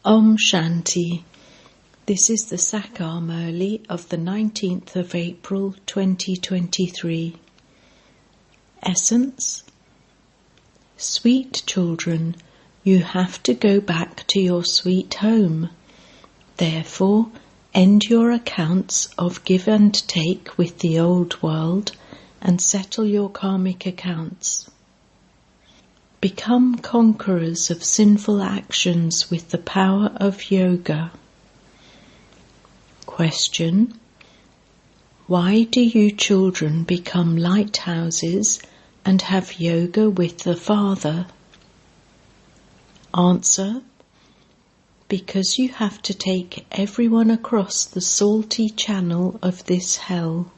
Om Shanti. This is the Sakar Murli of the 19th of April 2023. Essence. Sweet children, you have to go back to your sweet home. Therefore, end your accounts of give and take with the old world and settle your karmic accounts. Become conquerors of sinful actions with the power of yoga. Question: why do you children become lighthouses and have yoga with the Father? Answer: because you have to take everyone across the salty channel of this hell.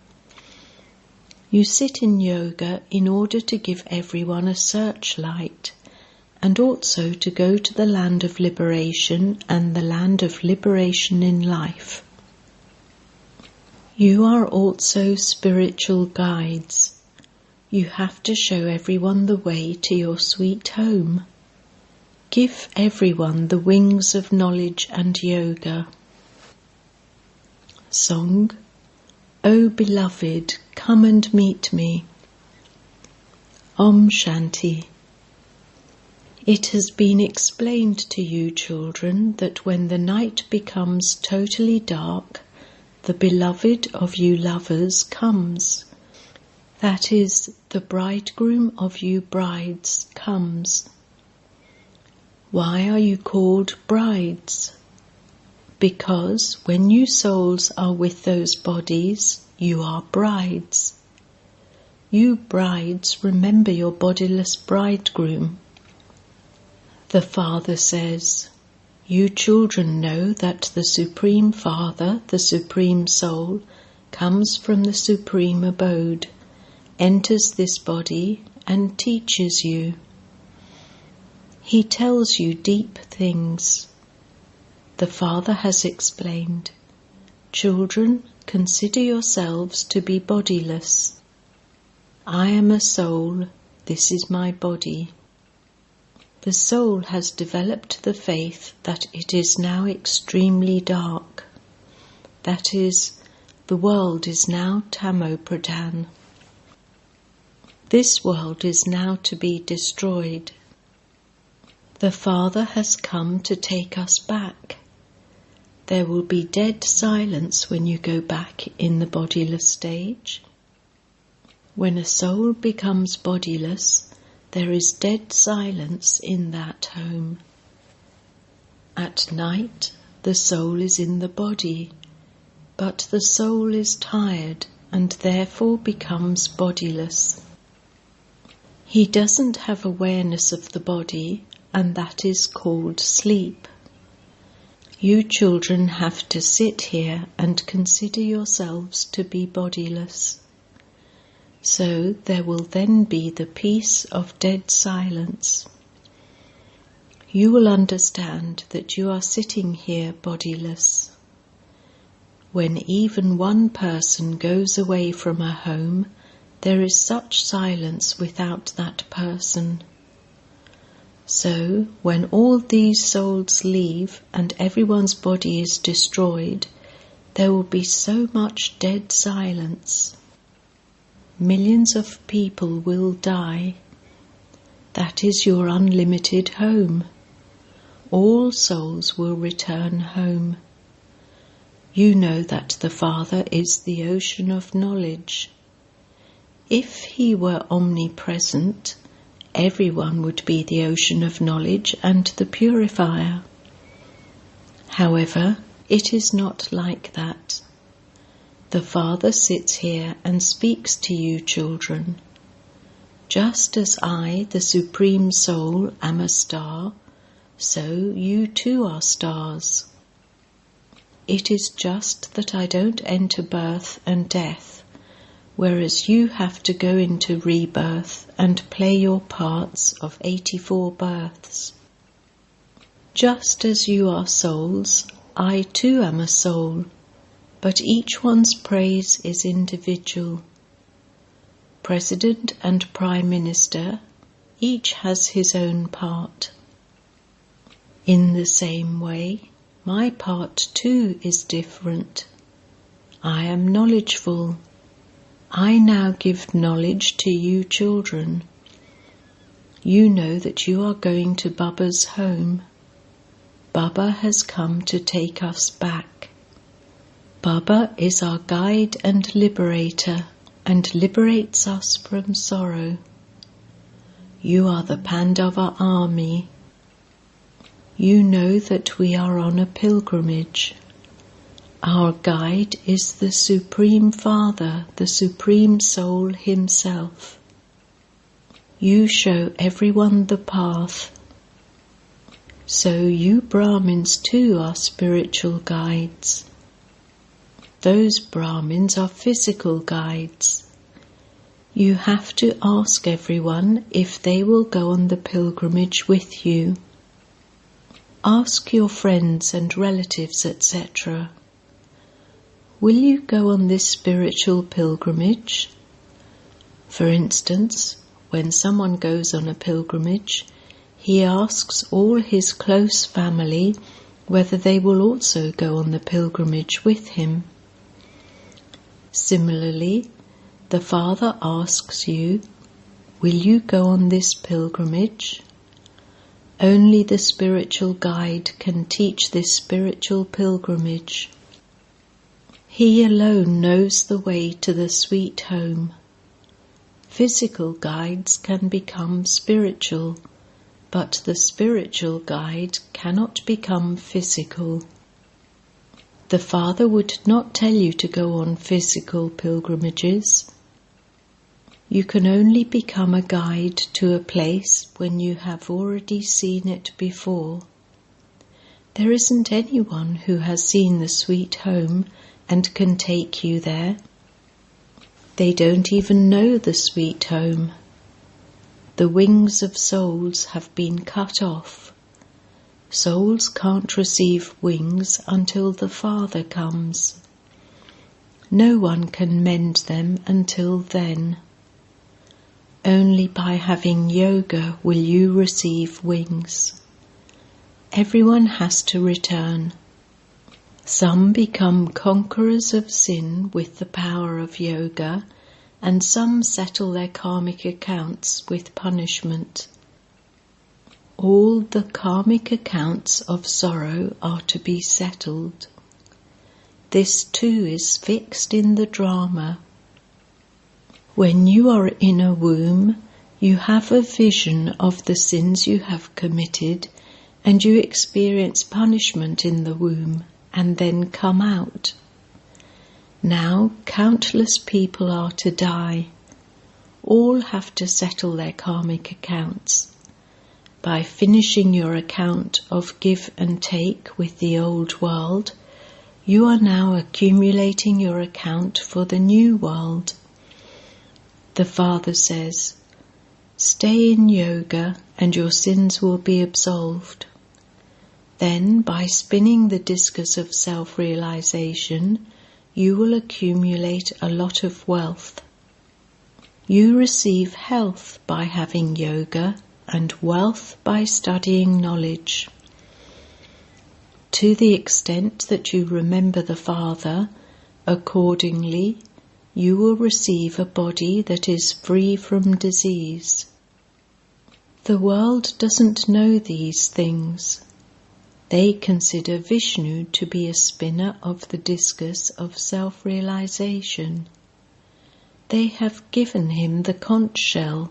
You sit in yoga in order to give everyone a searchlight, and also to go to the land of liberation and the land of liberation in life. You are also spiritual guides. You have to show everyone the way to your sweet home. Give everyone the wings of knowledge and yoga. Song: O beloved, come and meet me. Om Shanti. It has been explained to you, children, that when the night becomes totally dark, the beloved of you lovers comes. That is, the bridegroom of you brides comes. Why are you called brides? Because when you souls are with those bodies, you are brides. You brides remember your bodiless bridegroom. The Father says, you children know that the Supreme Father, the Supreme Soul, comes from the Supreme Abode, enters this body and teaches you. He tells you deep things. The Father has explained, children, consider yourselves to be bodiless. I am a soul, this is my body. The soul has developed the faith that it is now extremely dark. That is, the world is now Tamo Pradhan. This world is now to be destroyed. The Father has come to take us back. There will be dead silence when you go back in the bodiless stage. When a soul becomes bodiless, there is dead silence in that home. At night, the soul is in the body, but the soul is tired and therefore becomes bodiless. He doesn't have awareness of the body, and that is called sleep. You children have to sit here and consider yourselves to be bodiless. So there will then be the peace of dead silence. You will understand that you are sitting here bodiless. When even one person goes away from a home, there is such silence without that person. So, when all these souls leave and everyone's body is destroyed, there will be so much dead silence. Millions of people will die. That is your unlimited home. All souls will return home. You know that the Father is the ocean of knowledge. If he were omnipresent, everyone would be the ocean of knowledge and the purifier. However, it is not like that. The Father sits here and speaks to you, children. Just as I, the Supreme Soul, am a star, so you too are stars. It is just that I don't enter birth and death, whereas you have to go into rebirth and play your parts of 84 births. Just as you are souls, I too am a soul, but each one's praise is individual. President and Prime Minister, each has his own part. In the same way, my part too is different. I am knowledgeful. I now give knowledge to you children. You know that you are going to Baba's home. Baba has come to take us back. Baba is our guide and liberator, and liberates us from sorrow. You are the Pandava army. You know that we are on a pilgrimage. Our guide is the Supreme Father, the Supreme Soul Himself. You show everyone the path. So you Brahmins too are spiritual guides. Those Brahmins are physical guides. You have to ask everyone if they will go on the pilgrimage with you. Ask your friends and relatives, etc. Will you go on this spiritual pilgrimage? For instance, when someone goes on a pilgrimage, he asks all his close family whether they will also go on the pilgrimage with him. Similarly, the Father asks you, will you go on this pilgrimage? Only the spiritual guide can teach this spiritual pilgrimage. He alone knows the way to the sweet home. Physical guides can become spiritual, but the spiritual guide cannot become physical. The Father would not tell you to go on physical pilgrimages. You can only become a guide to a place when you have already seen it before. There isn't anyone who has seen the sweet home and can take you there. They don't even know the sweet home. The wings of souls have been cut off. Souls can't receive wings until the Father comes. No one can mend them until then. Only by having yoga will you receive wings. Everyone has to return. Some become conquerors of sin with the power of yoga, and some settle their karmic accounts with punishment. All the karmic accounts of sorrow are to be settled. This too is fixed in the drama. When you are in a womb, you have a vision of the sins you have committed, and you experience punishment in the womb, and then come out. Now countless people are to die. All have to settle their karmic accounts. By finishing your account of give and take with the old world, you are now accumulating your account for the new world. The Father says, stay in yoga and your sins will be absolved. Then, by spinning the discus of self-realization, you will accumulate a lot of wealth. You receive health by having yoga and wealth by studying knowledge. To the extent that you remember the Father, accordingly, you will receive a body that is free from disease. The world doesn't know these things. They consider Vishnu to be a spinner of the discus of self-realization. They have given him the conch shell,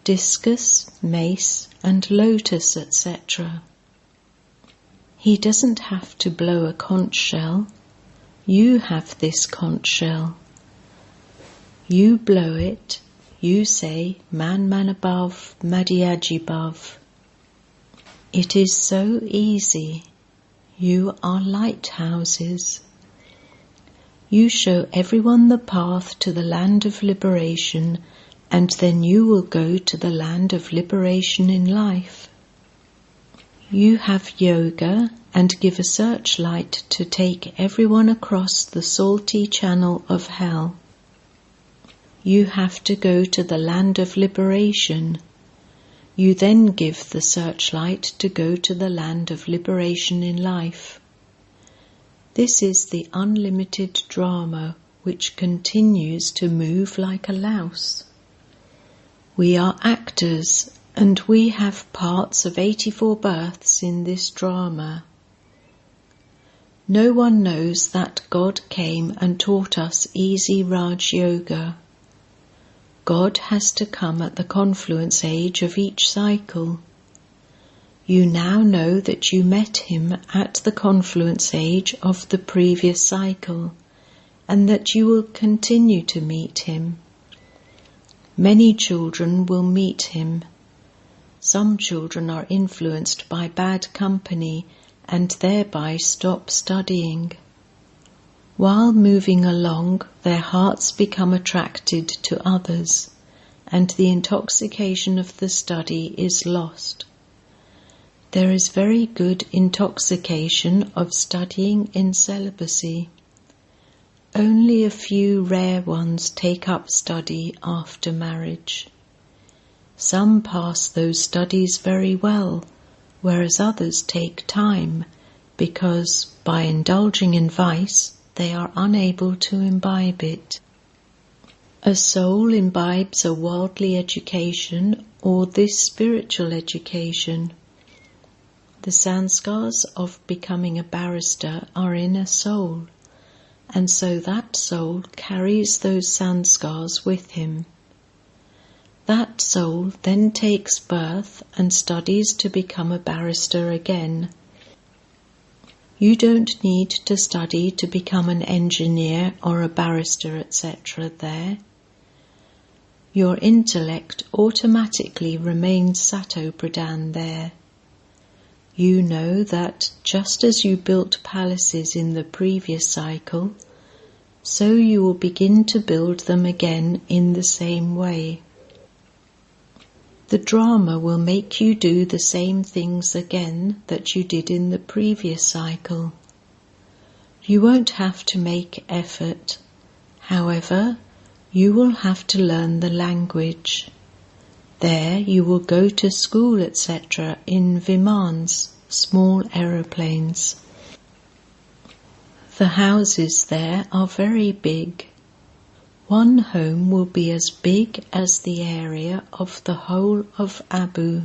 discus, mace, and lotus, etc. He doesn't have to blow a conch shell. You have this conch shell. You blow it, you say, Man Man above, Madhyaji above. It is so easy. You are lighthouses. You show everyone the path to the land of liberation, and then you will go to the land of liberation in life. You have yoga and give a searchlight to take everyone across the salty channel of hell. You have to go to the land of liberation. You then give the searchlight to go to the land of liberation in life. This is the unlimited drama which continues to move like a louse. We are actors, and we have parts of 84 births in this drama. No one knows that God came and taught us easy Raj Yoga. God has to come at the confluence age of each cycle. You now know that you met him at the confluence age of the previous cycle, and that you will continue to meet him. Many children will meet him. Some children are influenced by bad company and thereby stop studying. While moving along, their hearts become attracted to others, and the intoxication of the study is lost. There is very good intoxication of studying in celibacy. Only a few rare ones take up study after marriage. Some pass those studies very well, whereas others take time, because by indulging in vice, they are unable to imbibe it. A soul imbibes a worldly education or this spiritual education. The sanskars of becoming a barrister are in a soul, and so that soul carries those sanskars with him. That soul then takes birth and studies to become a barrister again. You don't need to study to become an engineer or a barrister, etc. there. Your intellect automatically remains Sato Pradhan there. You know that just as you built palaces in the previous cycle, so you will begin to build them again in the same way. The drama will make you do the same things again that you did in the previous cycle. You won't have to make effort. However, you will have to learn the language. There you will go to school, etc. in vimans, small aeroplanes. The houses there are very big. One home will be as big as the area of the whole of Abu.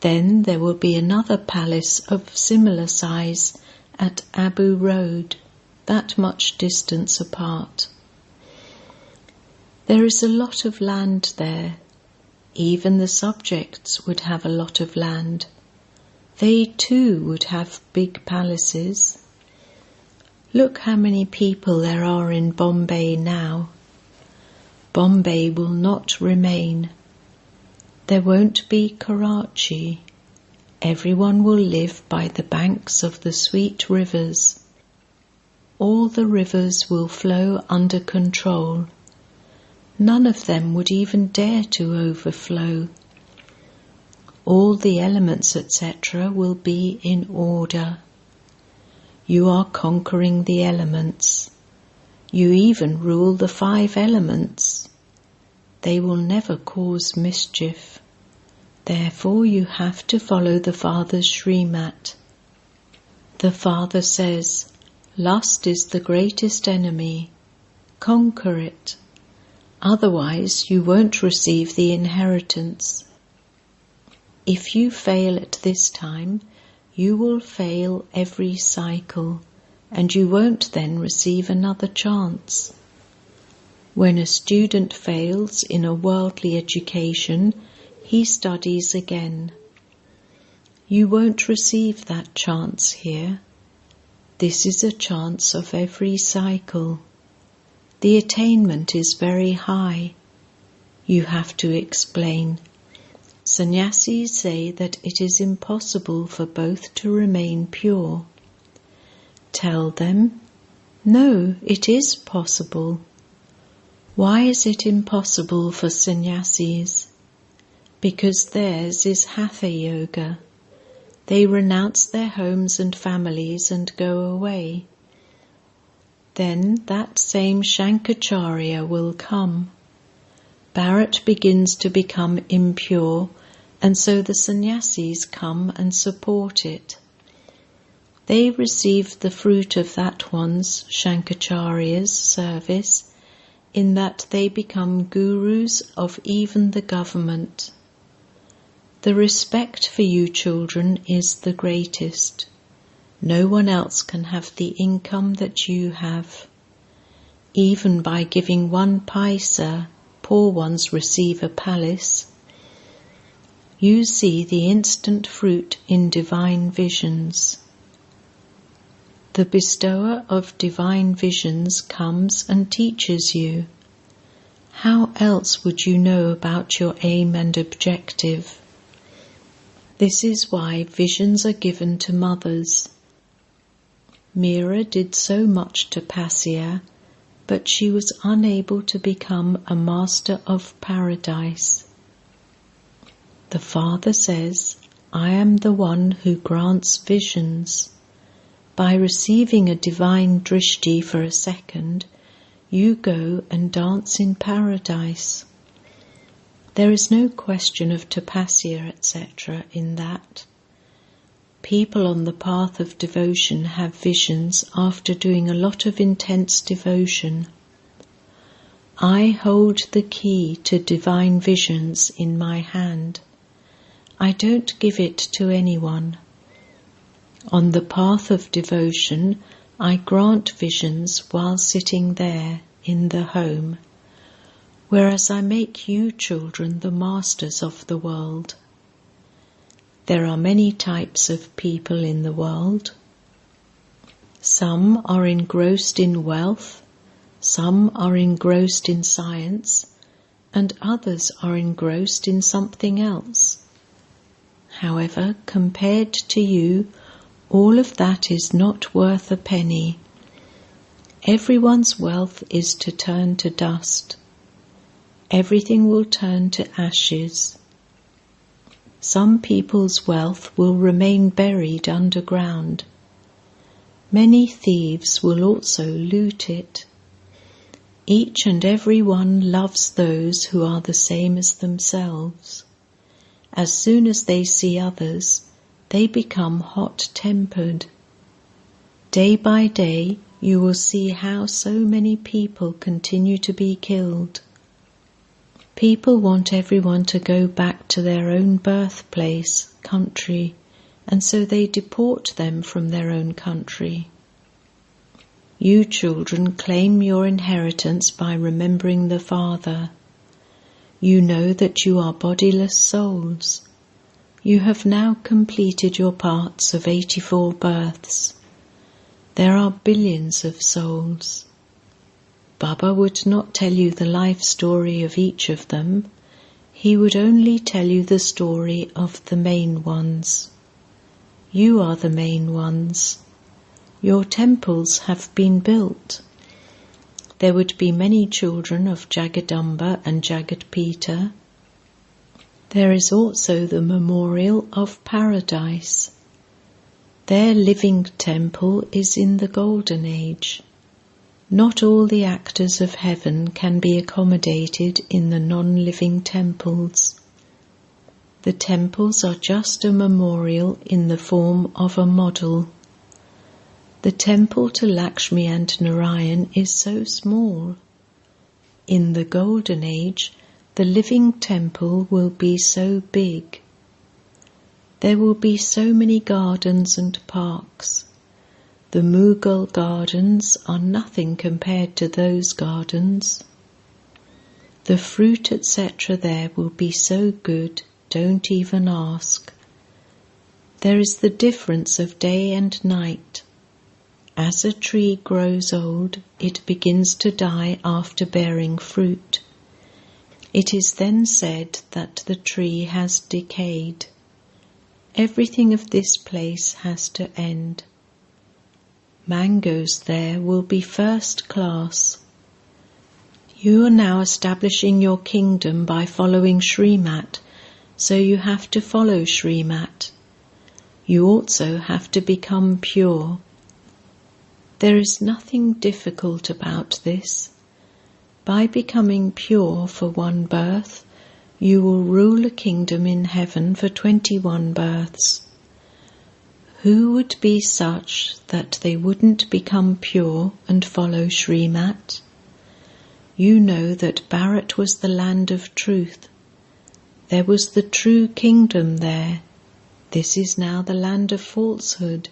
Then there will be another palace of similar size at Abu Road, that much distance apart. There is a lot of land there. Even the subjects would have a lot of land. They too would have big palaces. Look how many people there are in Bombay now. Bombay will not remain. There won't be Karachi. Everyone will live by the banks of the sweet rivers. All the rivers will flow under control. None of them would even dare to overflow. All the elements, etc., will be in order. You are conquering the elements. You even rule the 5 elements. They will never cause mischief. Therefore you have to follow the Father's Srimat. The Father says, lust is the greatest enemy. Conquer it. Otherwise you won't receive the inheritance. If you fail at this time, you will fail every cycle, and you won't then receive another chance. When a student fails in a worldly education, he studies again. You won't receive that chance here. This is a chance of every cycle. The attainment is very high. You have to explain. Sannyasis say that it is impossible for both to remain pure. Tell them, no, it is possible. Why is it impossible for sannyasis? Because theirs is Hatha Yoga. They renounce their homes and families and go away. Then that same Shankaracharya will come. Bharat begins to become impure and so the sannyasis come and support it. They receive the fruit of that one's, Shankaracharya's, service, in that they become gurus of even the government. The respect for you children is the greatest. No one else can have the income that you have. Even by giving 1 paisa, poor ones receive a palace. You see the instant fruit in divine visions. The bestower of divine visions comes and teaches you. How else would you know about your aim and objective? This is why visions are given to mothers. Meera did so much tapasya, but she was unable to become a master of paradise. The Father says, I am the one who grants visions. By receiving a divine drishti for a second, you go and dance in paradise. There is no question of tapasya, etc. in that. People on the path of devotion have visions after doing a lot of intense devotion. I hold the key to divine visions in my hand. I don't give it to anyone. On the path of devotion, I grant visions while sitting there in the home, whereas I make you children the masters of the world. There are many types of people in the world. Some are engrossed in wealth, some are engrossed in science, and others are engrossed in something else. However, compared to you, all of that is not worth a penny. Everyone's wealth is to turn to dust. Everything will turn to ashes. Some people's wealth will remain buried underground. Many thieves will also loot it. Each and every one loves those who are the same as themselves. As soon as they see others, they become hot-tempered. Day by day, you will see how so many people continue to be killed. People want everyone to go back to their own birthplace, country, and so they deport them from their own country. You children claim your inheritance by remembering the Father. You know that you are bodiless souls. You have now completed your parts of 84 births. There are billions of souls. Baba would not tell you the life story of each of them. He would only tell you the story of the main ones. You are the main ones. Your temples have been built. There would be many children of Jagadamba and Jagadpita. There is also the memorial of paradise. Their living temple is in the golden age. Not all the actors of heaven can be accommodated in the non-living temples. The temples are just a memorial in the form of a model. The temple to Lakshmi and Narayan is so small. In the golden age, the living temple will be so big. There will be so many gardens and parks. The Mughal gardens are nothing compared to those gardens. The fruit, etc. there will be so good, don't even ask. There is the difference of day and night. As a tree grows old, it begins to die after bearing fruit. It is then said that the tree has decayed. Everything of this place has to end. Mangoes there will be first class. You are now establishing your kingdom by following Srimat, so you have to follow Srimat. You also have to become pure. There is nothing difficult about this. By becoming pure for one birth, You will rule a kingdom in heaven for 21 births. Who would be such that they wouldn't become pure and follow Srimat? You know that Bharat was the land of truth. There was the true kingdom there. This is now the land of falsehood.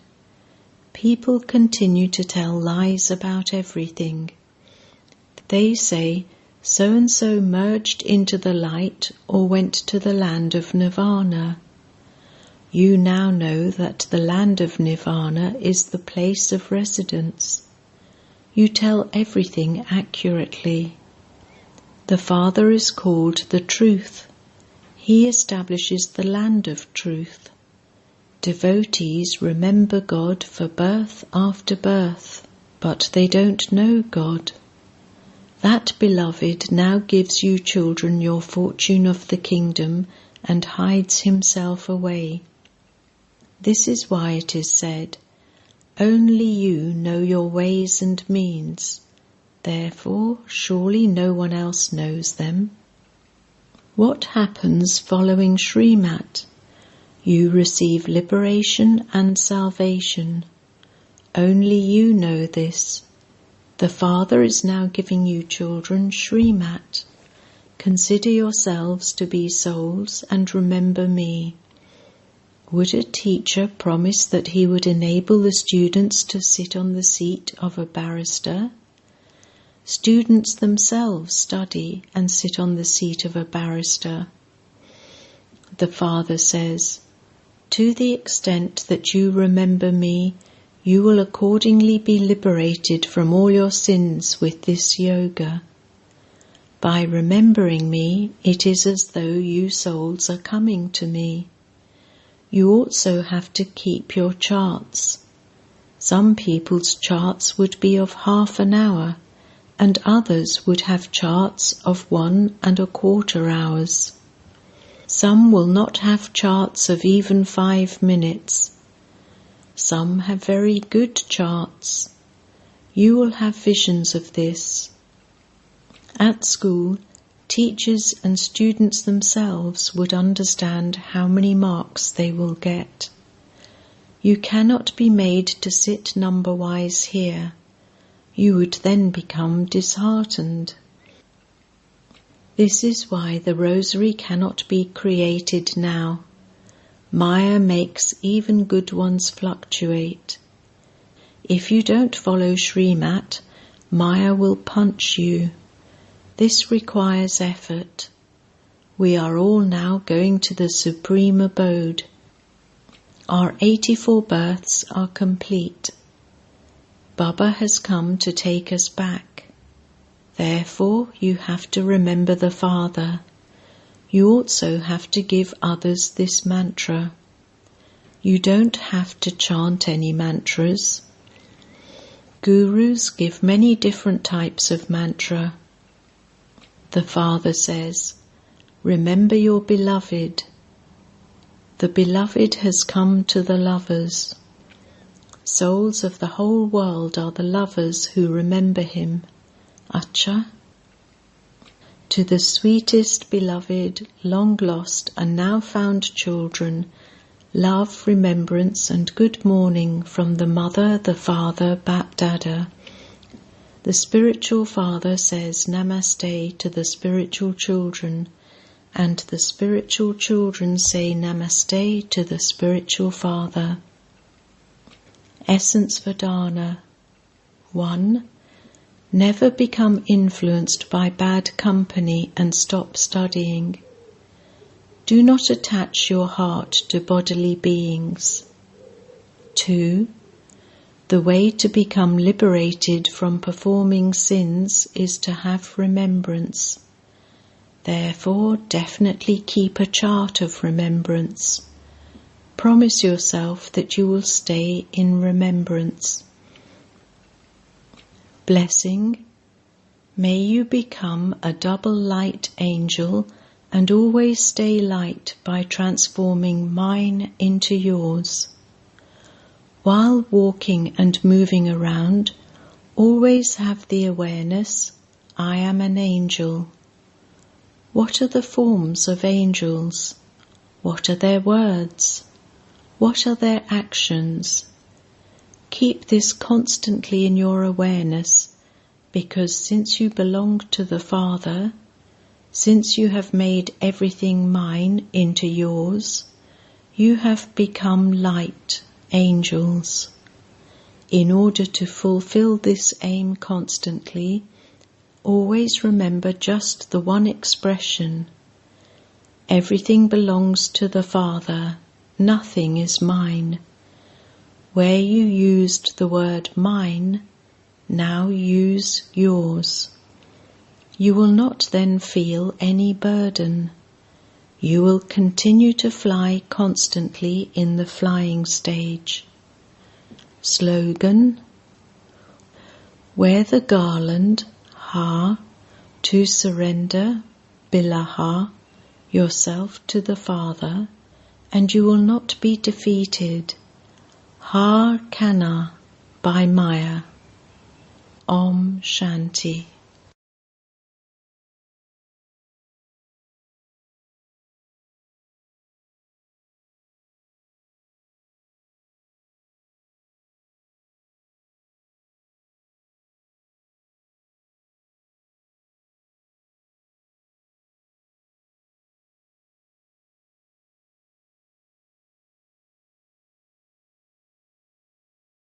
People continue to tell lies about everything. They say, so-and-so merged into the light or went to the land of Nirvana. You now know that the land of Nirvana is the place of residence. You tell everything accurately. The Father is called the Truth. He establishes the land of truth. Devotees remember God for birth after birth, but they don't know God. That Beloved now gives you children your fortune of the kingdom and hides himself away. This is why it is said, only you know your ways and means, therefore surely no one else knows them. What happens following Srimat? You receive liberation and salvation. Only you know this. The Father is now giving you children Srimat. Consider yourselves to be souls and remember me. Would a teacher promise that he would enable the students to sit on the seat of a barrister? Students themselves study and sit on the seat of a barrister. The Father says, to the extent that you remember me, you will accordingly be liberated from all your sins with this yoga. By remembering me, it is as though you souls are coming to me. You also have to keep your charts. Some people's charts would be of half an hour, and others would have charts of 1¼ hours. Some will not have charts of even 5 minutes. Some have very good charts. You will have visions of this. At school, teachers and students themselves would understand how many marks they will get. You cannot be made to sit number-wise here. You would then become disheartened. This is why the rosary cannot be created now. Maya makes even good ones fluctuate. If you don't follow Srimat, Maya will punch you. This requires effort. We are all now going to the Supreme Abode. Our 84 births are complete. Baba has come to take us back. Therefore, you have to remember the Father. You also have to give others this mantra. You don't have to chant any mantras. Gurus give many different types of mantra. The Father says, remember your beloved. The beloved has come to the lovers. Souls of the whole world are the lovers who remember him. Acha. To the sweetest beloved, long lost and now found children, love, remembrance and good morning from the Mother, the Father, Bap Dada. The spiritual father says Namaste to the spiritual children, and the spiritual children say Namaste to the spiritual father. Essence Vedana. 1. Never become influenced by bad company and stop studying. Do not attach your heart to bodily beings. 2. The way to become liberated from performing sins is to have remembrance. Therefore, definitely keep a chart of remembrance. Promise yourself that you will stay in remembrance. Blessing. May you become a double light angel and always stay light by transforming mine into yours. While walking and moving around, always have the awareness, I am an angel. What are the forms of angels? What are their words? What are their actions? Keep this constantly in your awareness, because since you belong to the Father, since you have made everything mine into yours, you have become light angels. In order to fulfill this aim constantly, always remember just the one expression: everything belongs to the Father, nothing is mine. Where you used the word mine, now use yours. You will not then feel any burden. You will continue to fly constantly in the flying stage. Slogan: wear the garland, ha, to surrender, bilaha, yourself to the Father, and you will not be defeated. Ha Kana by Maya. Om Shanti.